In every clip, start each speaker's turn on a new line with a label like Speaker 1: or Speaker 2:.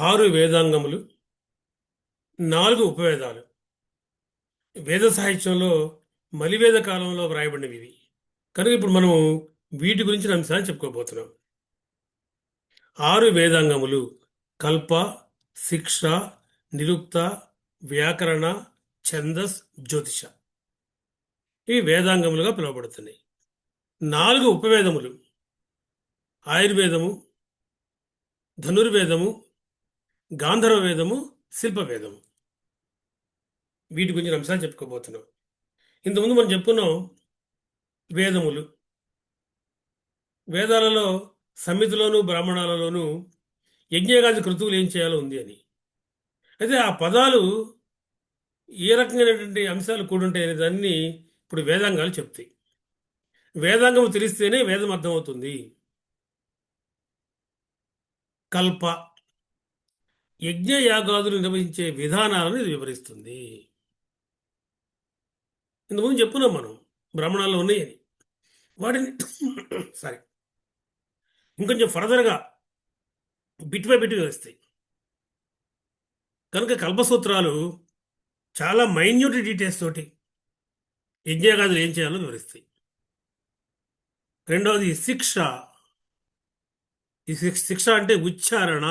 Speaker 1: 6 వేదాంగములు, 4 ఉపవేదాలు. వేద సాహిత్యంలో మలివేద కాలంలో వ్రాయబడినవి ఇవి. కనుక ఇప్పుడు మనం వీటి గురించిన అంశాన్ని చెప్పుకోబోతున్నాం. 6 వేదాంగములు: కల్ప, శిక్ష, నిరుక్త, వ్యాకరణ, ఛందస్, జ్యోతిష. ఇవి వేదాంగములుగా పిలువబడుతున్నాయి. 4 ఉపవేదములు: ఆయుర్వేదము, ధనుర్వేదము, గాంధర్వ వేదము, శిల్పవేదము. వీటి గురించిన అంశాలు చెప్పుకోబోతున్నాం. ఇంతకుముందు మనం చెప్పుకున్నాం వేదములు. వేదాలలో సమితిలోను బ్రాహ్మణాలలోను యజ్ఞయాగాది క్రతువులు ఏం చేయాలో ఉంది అని. అయితే ఆ పదాలు ఏ రకమైనటువంటి అంశాలు కూడుంటాయి అనే దాన్ని ఇప్పుడు వేదాంగాలు చెప్తాయి. వేదాంగము తెలిస్తేనే వేదం అర్థమవుతుంది. కల్ప యజ్ఞయాగాదులు నిర్వహించే విధానాలను ఇది వివరిస్తుంది. ఇంతకుముందు చెప్పుకున్నాం మనం బ్రాహ్మణాల్లో ఉన్నాయని. వాటిని సారీ ఇంకొంచెం ఫర్దర్గా బిట్ బై బిట్ వివరిస్తాయి. కనుక కల్పసూత్రాలు చాలా మైన్యూట్ డీటెయిల్స్ తోటి యజ్ఞయాగాదులు ఏం చేయాలో వివరిస్తాయి. రెండవది శిక్ష. ఈ శిక్ష అంటే ఉచ్చారణ,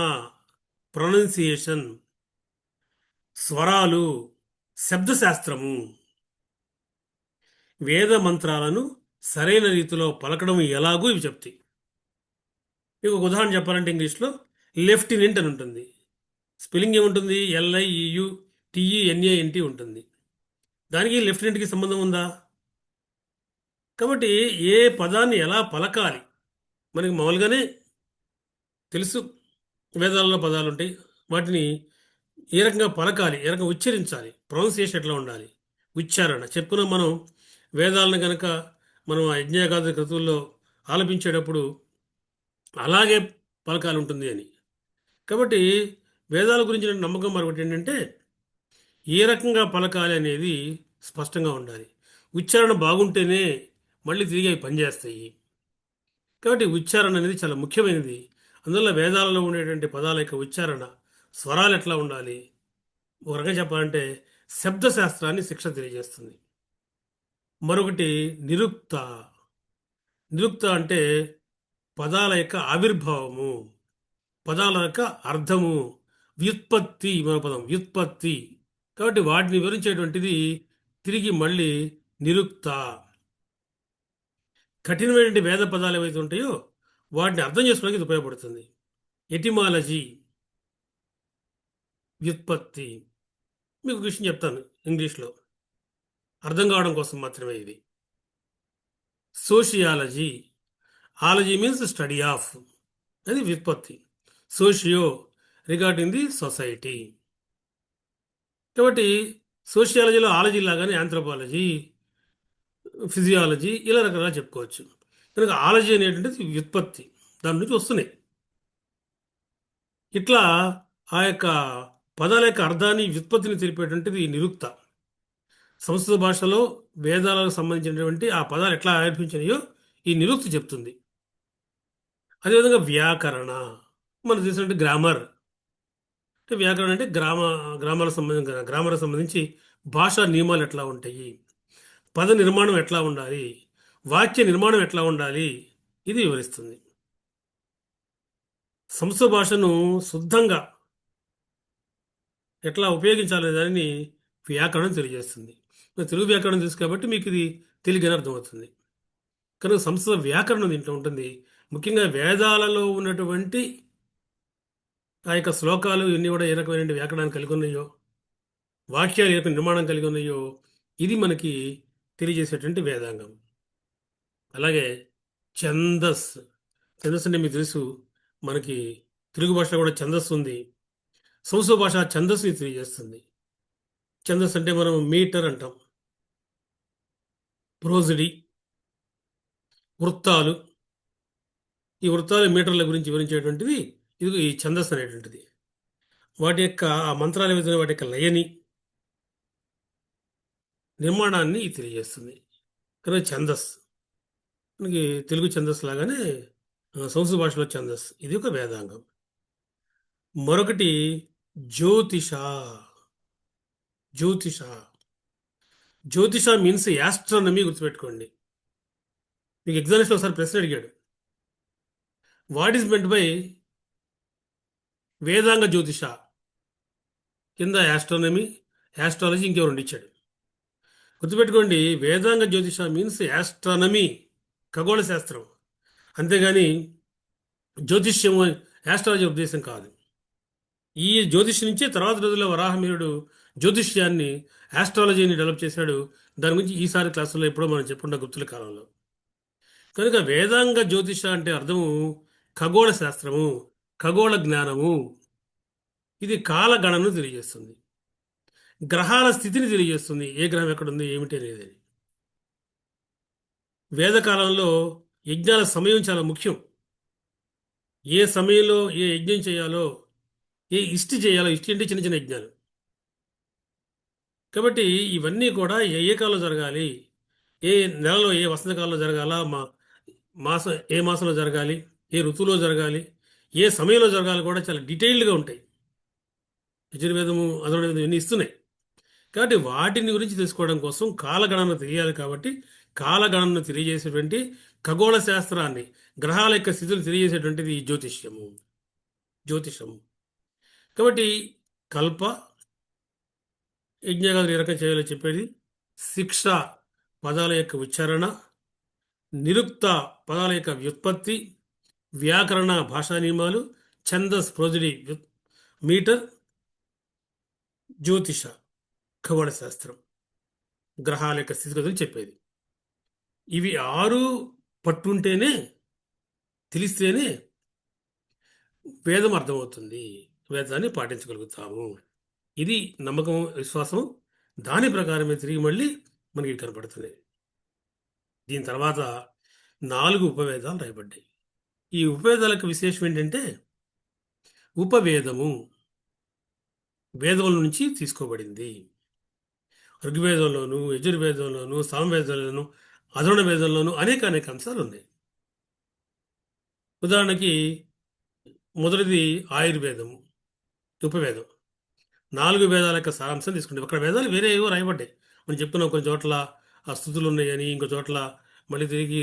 Speaker 1: ప్రొనౌన్సియేషన్, స్వరాలు, శబ్దశాస్త్రము. వేద మంత్రాలను సరైన రీతిలో పలకడం ఎలాగూ ఇవి చెప్తాయి. మీకు ఒక ఉదాహరణ చెప్పాలంటే ఇంగ్లీష్లో లెఫ్టినెంట్ అని ఉంటుంది. స్పెల్లింగ్ ఏముంటుంది? LIEU TENANT ఉంటుంది. దానికి లెఫ్టినెంట్కి సంబంధం ఉందా? కాబట్టి ఏ పదాన్ని ఎలా పలకాలి మనకి మామూలుగానే తెలుసు. వేదాలలో పదాలు ఉంటాయి. వాటిని ఏ రకంగా పలకాలి, ఏ రకంగా ఉచ్చరించాలి, ప్రొనౌన్సియేషన్ ఎట్లా ఉండాలి, ఉచ్చారణ చెప్పుకున్నాం మనం. వేదాలను కనుక మనం ఆ యజ్ఞయాగాది క్రతువుల్లో ఆలపించేటప్పుడు అలాగే పలకాలి ఉంటుంది అని. కాబట్టి వేదాల గురించిన నమ్మకం మరొకటి ఏంటంటే ఏ రకంగా పలకాలి అనేది స్పష్టంగా ఉండాలి. ఉచ్చారణ బాగుంటేనే మళ్ళీ తిరిగి అవి పనిచేస్తాయి. కాబట్టి ఉచ్చారణ అనేది చాలా ముఖ్యమైనది. అందువల్ల వేదాలలో ఉండేటువంటి పదాల యొక్క ఉచ్చారణ, స్వరాలు ఎట్లా ఉండాలి, ఒక రకంగా చెప్పాలంటే శబ్దశాస్త్రాన్ని శిక్ష తెలియజేస్తుంది. మరొకటి నిరుక్త. నిరుక్త అంటే పదాల యొక్క ఆవిర్భావము, పదాల యొక్క అర్థము, వ్యుత్పత్తి. మన పదం వ్యుత్పత్తి. కాబట్టి వాటిని వివరించేటువంటిది తిరిగి మళ్ళీ నిరుక్త. కఠినమైనటువంటి వేద పదాలు ఏవైతే ఉంటాయో వాటిని అర్థం చేసుకోవడానికి ఇది ఉపయోగపడుతుంది. ఎటిమాలజీ, వ్యుత్పత్తి. మీకు ఒక విషయం చెప్తాను ఇంగ్లీష్లో అర్థం కావడం కోసం మాత్రమే ఇది. Sociology. Ology means study of, అది వ్యుత్పత్తి. Socio regarding the society. కాబట్టి సోషియాలజీలో ఆలజీ లాగానే ఆంథ్రోపాలజీ, ఫిజియాలజీ ఇలా రకరకాల చెప్పుకోవచ్చు. కనుక ఆలజీ అనేటువంటిది వ్యుత్పత్తి, దాని నుంచి వస్తున్నాయి. ఇట్లా ఆ యొక్క పదాల యొక్క అర్థాన్ని, వ్యుత్పత్తిని తెలిపేటువంటిది నిరుక్త. సంస్కృత భాషలో వేదాలకు సంబంధించినటువంటి ఆ పదాలు ఎట్లా ఆవిర్భించినాయో ఈ నిరుక్తి చెప్తుంది. అదేవిధంగా వ్యాకరణ, మనకు తెలిసినట్టు గ్రామర్. అంటే వ్యాకరణ అంటే గ్రామాలకు సంబంధించి భాషా నియమాలు ఎట్లా ఉంటాయి, పద నిర్మాణం ఎట్లా ఉండాలి, వాక్య నిర్మాణం ఎట్లా ఉండాలి, ఇది వివరిస్తుంది. సంస్కృత భాషను శుద్ధంగా ఎట్లా ఉపయోగించాలనే దానిని వ్యాకరణం తెలియజేస్తుంది. మీరు తెలుగు వ్యాకరణం తెలుసు కాబట్టి మీకు ఇది తెలుగుని అర్థమవుతుంది. కనుక సంస్కృత వ్యాకరణం దీంట్లో ఉంటుంది. ముఖ్యంగా వేదాలలో ఉన్నటువంటి ఆ యొక్క శ్లోకాలు ఇవన్నీ కూడా ఏ రకమైన వ్యాకరణాన్ని కలిగి ఉన్నాయో, వాక్యాలు ఏ రకమైన నిర్మాణం కలిగి ఉన్నాయో ఇది మనకి తెలియజేసేటువంటి వేదాంగం. అలాగే ఛందస్. ఛందస్సు అంటే మీకు తెలుసు, మనకి తెలుగు భాషలో కూడా ఛందస్సు ఉంది. సంస్కృత భాష ఛందస్సుని తెలియజేస్తుంది. ఛందస్సు అంటే మనం మీటర్ అంటాం, ప్రోజిడి, వృత్తాలు. ఈ వృత్తాలు మీటర్ల గురించి వివరించేటువంటిది ఇది ఈ ఛందస్సు అనేటువంటిది. వాటి యొక్క ఆ మంత్రాలు ఏవైతే వాటి యొక్క లయని, నిర్మాణాన్ని ఇది తెలియజేస్తుంది. కనుక ఛందస్ మనకి తెలుగు ఛందస్సు లాగానే సంస్కృత భాషలో ఛందస్ ఇది ఒక వేదాంగం. మరొకటి జ్యోతిష. జ్యోతిష జ్యోతిష మీన్స్ యాస్ట్రానమీ, గుర్తుపెట్టుకోండి. మీకు ఎగ్జామినేషన్ ఒకసారి ప్రశ్న అడిగాడు, వాట్ ఈస్ మెంట్ బై వేదాంగ జ్యోతిష, కింద యాస్ట్రానమీ, యాస్ట్రాలజీ ఇంకెవరు రెండు ఇచ్చాడు. గుర్తుపెట్టుకోండి, వేదాంగ జ్యోతిష మీన్స్ యాస్ట్రానమీ, ఖగోళ శాస్త్రం. అంతేగాని జ్యోతిష్యము, యాస్ట్రాలజీ ఉద్దేశం కాదు. ఈ జ్యోతిష్యం నుంచే తర్వాత రోజుల్లో వరాహమిహిరుడు జ్యోతిష్యాన్ని, యాస్ట్రాలజీని డెవలప్ చేశాడు. దాని గురించి ఈసారి క్లాసుల్లో ఎప్పుడో మనం చెప్పుకున్న గుప్తుల కాలంలో. కనుక వేదాంగ జ్యోతిష అంటే అర్థము ఖగోళ శాస్త్రము, ఖగోళ జ్ఞానము. ఇది కాలగణను తెలియజేస్తుంది, గ్రహాల స్థితిని తెలియజేస్తుంది, ఏ గ్రహం ఎక్కడుంది ఏమిటి అనేది. వేదకాలంలో యజ్ఞాల సమయం చాలా ముఖ్యం. ఏ సమయంలో ఏ యజ్ఞం చేయాలో, ఏ ఇష్టి చేయాలో, ఇష్టి అంటే చిన్న చిన్న యజ్ఞాలు. కాబట్టి ఇవన్నీ కూడా ఏ ఏ కాలంలో జరగాలి, ఏ నెలలో, ఏ వసంతకాలంలో జరగాల, మాసం ఏ మాసంలో జరగాలి, ఏ ఋతువులో జరగాలి, ఏ సమయంలో జరగాలి కూడా చాలా డీటెయిల్డ్గా ఉంటాయి. యజుర్వేదము, అధర్వవేదం ఇవన్నీ ఇస్తున్నాయి. కాబట్టి వాటిని గురించి తెలుసుకోవడం కోసం కాలగణన తెలియాలి. కాబట్టి కాలగణనను తెలియజేసేటువంటి ఖగోళ శాస్త్రాన్ని, గ్రహాల యొక్క స్థితులు తెలియజేసేటువంటిది ఈ జ్యోతిష్యము. జ్యోతిషము కాబట్టి కల్ప యజ్ఞాలు ఏ రకంగా చేయాలో చెప్పేది, శిక్ష పదాల యొక్క ఉచ్చారణ, నిరుక్త పదాల యొక్క వ్యుత్పత్తి, వ్యాకరణ భాషా నియమాలు, ఛందస్ ప్రోజిడి మీటర్, జ్యోతిష ఖగోళ శాస్త్రం, గ్రహాల యొక్క స్థితిగతులు చెప్పేది. ఇవి ఆరు పట్టుంటేనే, తెలిస్తేనే వేదం అర్థమవుతుంది, వేదాన్ని పాటించగలుగుతాము. ఇది నమ్మకం, విశ్వాసం. దాని ప్రకారమే తిరిగి మళ్ళీ మనకి కనపడుతుంది. దీని తర్వాత 4 ఉపవేదాలు రాయబడ్డాయి. ఈ ఉపవేదాలకు విశేషం ఏంటంటే, ఉపవేదము వేదముల నుంచి తీసుకోబడింది. ఋగ్వేదంలోను, యజుర్వేదంలోను, సామవేదంలోను, అధర్వణ వేదంలోను అనేక అనేక అంశాలు ఉన్నాయి. ఉదాహరణకి మొదటిది ఆయుర్వేదము, ఉపవేదం. 4 వేదాల యొక్క సారాంశం తీసుకుంటే, అక్కడ వేదాలు వేరే ఏవో రాయబడ్డాయి. మనం చెప్పుకున్నాం, కొన్ని చోట్ల ఆ స్థుతులు ఉన్నాయని, ఇంకో చోట్ల మళ్ళీ తిరిగి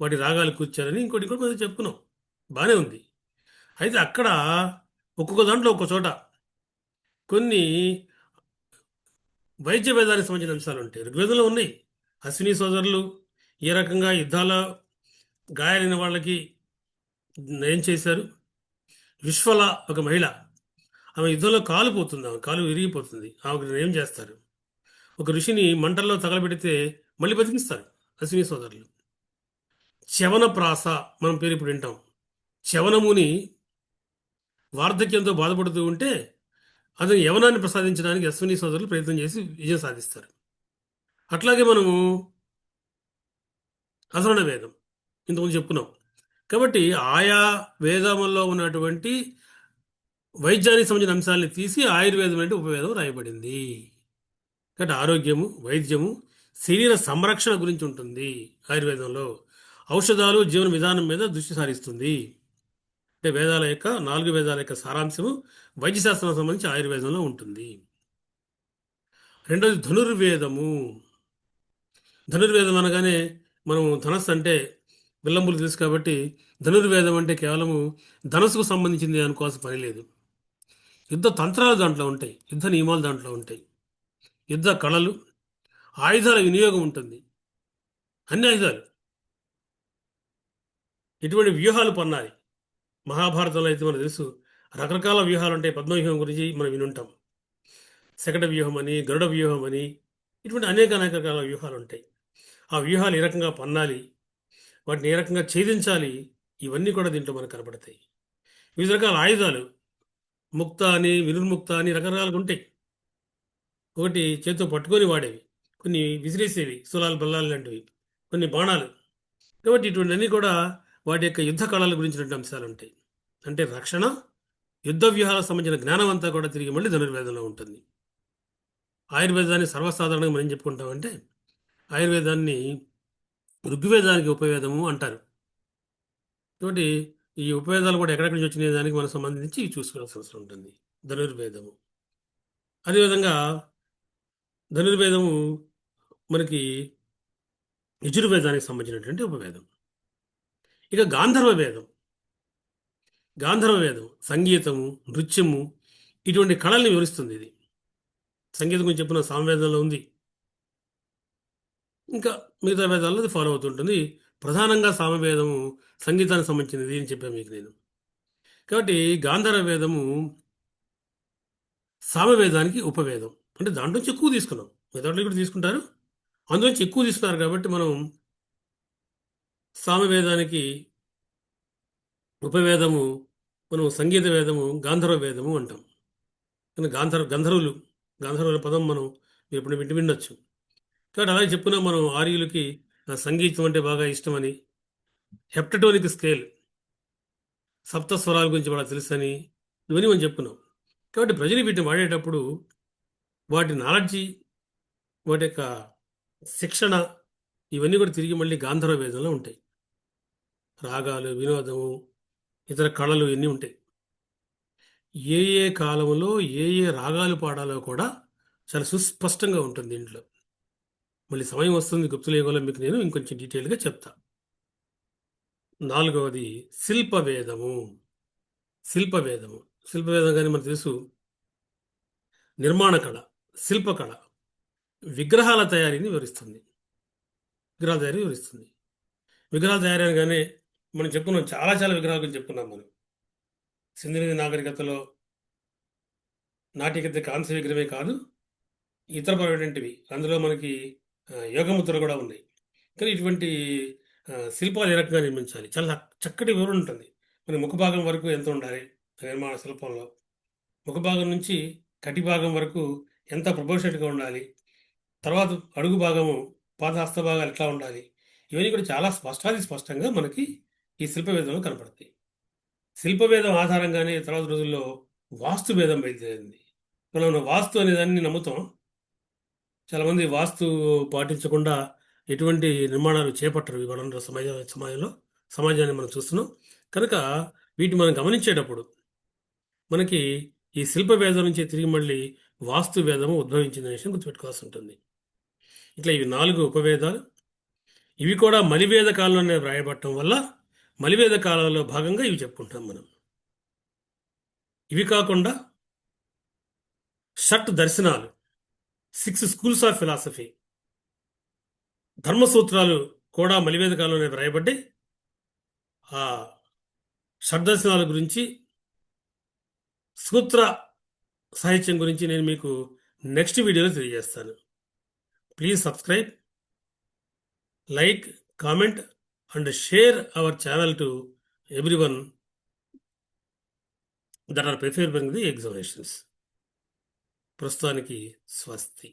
Speaker 1: వాటి రాగాలు కూర్చారని, ఇంకోటి ఇంకోటి మనం చెప్పుకున్నాం. బాగానే ఉంది. అయితే అక్కడ ఒక్కొక్క దాంట్లో ఒక్కొక్క చోట కొన్ని వైద్య వేదానికి సంబంధించిన అంశాలు ఉంటాయి. ఋగ్వేదంలో ఉన్నాయి. అశ్విని సోదరులు ఏ రకంగా యుద్ధాల గాయాలైన వాళ్ళకి నయం చేశారు. విశ్వల ఒక మహిళ, ఆమె యుద్ధంలో కాలు పోతుంది, ఆమె కాలు విరిగిపోతుంది, ఆమెకు నయం చేస్తారు. ఒక ఋషిని మంటల్లో తగలబెడితే మళ్ళీ బతికిస్తారు అశ్విని సోదరులు. చవన ప్రాస, మనం పేరు ఇప్పుడు వింటాం. చవనముని వార్ధక్యంతో బాధపడుతూ ఉంటే అతను యవనాన్ని ప్రసాదించడానికి అశ్విని సోదరులు ప్రయత్నం చేసి విజయం సాధిస్తారు. అట్లాగే మనము అధర్వణ వేదం ఇంతకుముందు చెప్పుకున్నాం. కాబట్టి ఆయా వేదముల్లో ఉన్నటువంటి వైద్యానికి సంబంధించిన అంశాలని తీసి ఆయుర్వేదం అంటే ఉపవేదం రాయబడింది. కాబట్టి ఆరోగ్యము, వైద్యము, శరీర సంరక్షణ గురించి ఉంటుంది ఆయుర్వేదంలో. ఔషధాలు, జీవన విధానం మీద దృష్టి సారిస్తుంది. అంటే వేదాల యొక్క 4 వేదాల యొక్క సారాంశము వైద్యశాస్త్రం సంబంధించి ఆయుర్వేదంలో ఉంటుంది. రెండోది ధనుర్వేదము. ధనుర్వేదం అనగానే మనం ధనస్సు అంటే విల్లంబులు తెలుసు కాబట్టి ధనుర్వేదం అంటే కేవలము ధనస్సుకు సంబంధించింది అనుకోవాల్సిన పని లేదు. యుద్ధ తంత్రాలు దాంట్లో ఉంటాయి, యుద్ధ నియమాలు దాంట్లో ఉంటాయి, యుద్ధ కళలు, ఆయుధాల వినియోగం ఉంటుంది, అన్ని ఆయుధాలు, ఇటువంటి వ్యూహాలు పన్నాలి. మహాభారతంలో అయితే మనకు తెలుసు, రకరకాల వ్యూహాలు ఉంటాయి. పద్మవ్యూహం గురించి మనం వినుంటాం. శకట వ్యూహం అని, గరుడ వ్యూహం అని, ఇటువంటి అనేక అనేక రకాల వ్యూహాలు ఉంటాయి. ఆ వ్యూహాలు ఏ రకంగా పన్నాలి, వాటిని ఏ రకంగా ఛేదించాలి, ఇవన్నీ కూడా దీంట్లో మనకు కనపడతాయి. వివిధ రకాల ఆయుధాలు, ముక్త అని, వినుర్ముక్త అని రకరకాలుగా ఉంటాయి. ఒకటి చేతితో పట్టుకొని వాడేవి, కొన్ని విసిరేసేవి, సులాలు బల్లాలు లాంటివి, కొన్ని బాణాలు. కాబట్టి ఇటువంటివన్నీ కూడా వాటి యొక్క యుద్ధ కళల గురించినటువంటి అంశాలు ఉంటాయి. అంటే రక్షణ, యుద్ధ వ్యూహాలకు సంబంధించిన జ్ఞానం అంతా కూడా తిరిగి మళ్ళీ ధనుర్వేదంలో ఉంటుంది. ఆయుర్వేదాన్ని సర్వసాధారణంగా మనం చెప్పుకుంటామంటే, ఆయుర్వేదాన్ని ఋగ్వేదానికి ఉపవేదము అంటారు. కాబట్టి ఈ ఉపవేదాలు కూడా ఎక్కడెక్కడి నుంచి వచ్చినాయి దానికి మనకు సంబంధించి చూసుకోవాల్సిన అవసరం ఉంటుంది. ధనుర్వేదము అదేవిధంగా ధనుర్వేదము మనకి యజుర్వేదానికి సంబంధించినటువంటి ఉపవేదం. ఇక గాంధర్వ వేదం సంగీతము, నృత్యము ఇటువంటి కళల్ని వివరిస్తుంది. ఇది సంగీతం గురించి చెప్పిన సామవేదంలో ఉంది. ఇంకా మిగతా వేదాల్లో అది ఫాలో అవుతుంటుంది. ప్రధానంగా సామవేదము సంగీతానికి సంబంధించినది అని చెప్పాను మీకు నేను. కాబట్టి గాంధర్వ వేదము సామవేదానికి ఉపవేదం. అంటే దాంట్లోంచి ఎక్కువ తీసుకున్నాం. మెథడ్లు కూడా తీసుకుంటారు, అందులోంచి ఎక్కువ తీసుకున్నారు కాబట్టి మనం సామవేదానికి ఉపవేదము, మనం సంగీత వేదము గాంధర్వ వేదము అంటాం. కానీ గంధర్వుల పదం మనం ఎప్పుడు వినొచ్చు. కాబట్టి అలాగే చెప్పుకున్నాం మనం ఆర్యులకి సంగీతం అంటే బాగా ఇష్టమని, హెప్టటోనిక్ స్కేల్ సప్త స్వరాల గురించి బాగా తెలుసని ఇవన్నీ మనం చెప్పుకున్నాం. కాబట్టి ప్రజలు వీటిని వాడేటప్పుడు వాటి నాలెడ్జి, వాటి యొక్క శిక్షణ ఇవన్నీ కూడా తిరిగి మళ్ళీ గాంధర్వ వేదంలో ఉంటాయి. రాగాలు, వినోదము, ఇతర కళలు ఇవన్నీ ఉంటాయి. ఏ ఏ కాలంలో ఏ ఏ రాగాలు పాడాలో కూడా చాలా సుస్పష్టంగా ఉంటుంది దీంట్లో. మళ్ళీ సమయం వస్తుంది గుప్తలేఖలో మీకు నేను ఇంకొంచెం డీటెయిల్గా చెప్తా. 4వది శిల్పవేదము. శిల్పవేదం కానీ మనకు తెలుసు నిర్మాణ కళ, శిల్పకళ, విగ్రహాల తయారీని వివరిస్తుంది. విగ్రహాల తయారీ అనగానే మనం చెప్పుకున్నాం, చాలా చాలా విగ్రహాల గురించి చెప్పుకున్నాం మనం. సింధు నాగరికతలో నాటికత కాంస్య విగ్రహమే కాదు, ఇతర పరమైనటువంటివి అందులో మనకి యోగముద్రలు కూడా ఉన్నాయి. కానీ ఇటువంటి శిల్పాలు ఏ రకంగా నిర్మించాలి, చాలా చక్కటి వివరణ ఉంటుంది. మన ముఖభాగం వరకు ఎంత ఉండాలి నిర్మాణ శిల్పంలో, ముఖభాగం నుంచి కటి భాగం వరకు ఎంత ప్రపోర్షనట్గా ఉండాలి, తర్వాత అడుగు భాగము పాదహస్త భాగాలు ఎట్లా ఉండాలి, ఇవన్నీ కూడా చాలా స్పష్టంగా మనకి ఈ శిల్పవేదంలో కనపడతాయి. శిల్పవేదం ఆధారంగానే తర్వాత రోజుల్లో వాస్తు వేదం బయలుదేరింది. మనం వాస్తు అనే దాన్ని నమ్ముతాం. చాలామంది వాస్తు పాటించకుండా ఎటువంటి నిర్మాణాలు చేపట్టరు ఇవాళ సమాజాన్ని మనం చూస్తున్నాం. కనుక వీటిని మనం గమనించేటప్పుడు మనకి ఈ శిల్పవేదం నుంచి తిరిగి మళ్ళీ వాస్తు వేదము ఉద్భవించిన విషయం గుర్తుపెట్టుకోవాల్సి ఉంటుంది. ఇట్లా ఇవి 4 ఉపవేదాలు. ఇవి కూడా మలివేద కాలంలోనే వ్రాయబడటం వల్ల మలివేద కాలంలో భాగంగా ఇవి చెప్పుకుంటాం మనం. ఇవి కాకుండా షట్ దర్శనాలు, 6 స్కూల్స్ ఆఫ్ ఫిలాసఫీ, ధర్మసూత్రాలు కూడా మలివేద కాలంలోనే వ్రాయబడ్డాయి. ఆ షడ్దర్శనాల గురించి, సూత్ర సాహిత్యం గురించి నేను మీకు నెక్స్ట్ వీడియోలో తెలియజేస్తాను. Please subscribe, like, comment and share our channel to everyone that are preparing the examinations. ప్రస్తుతానికి స్వస్తి.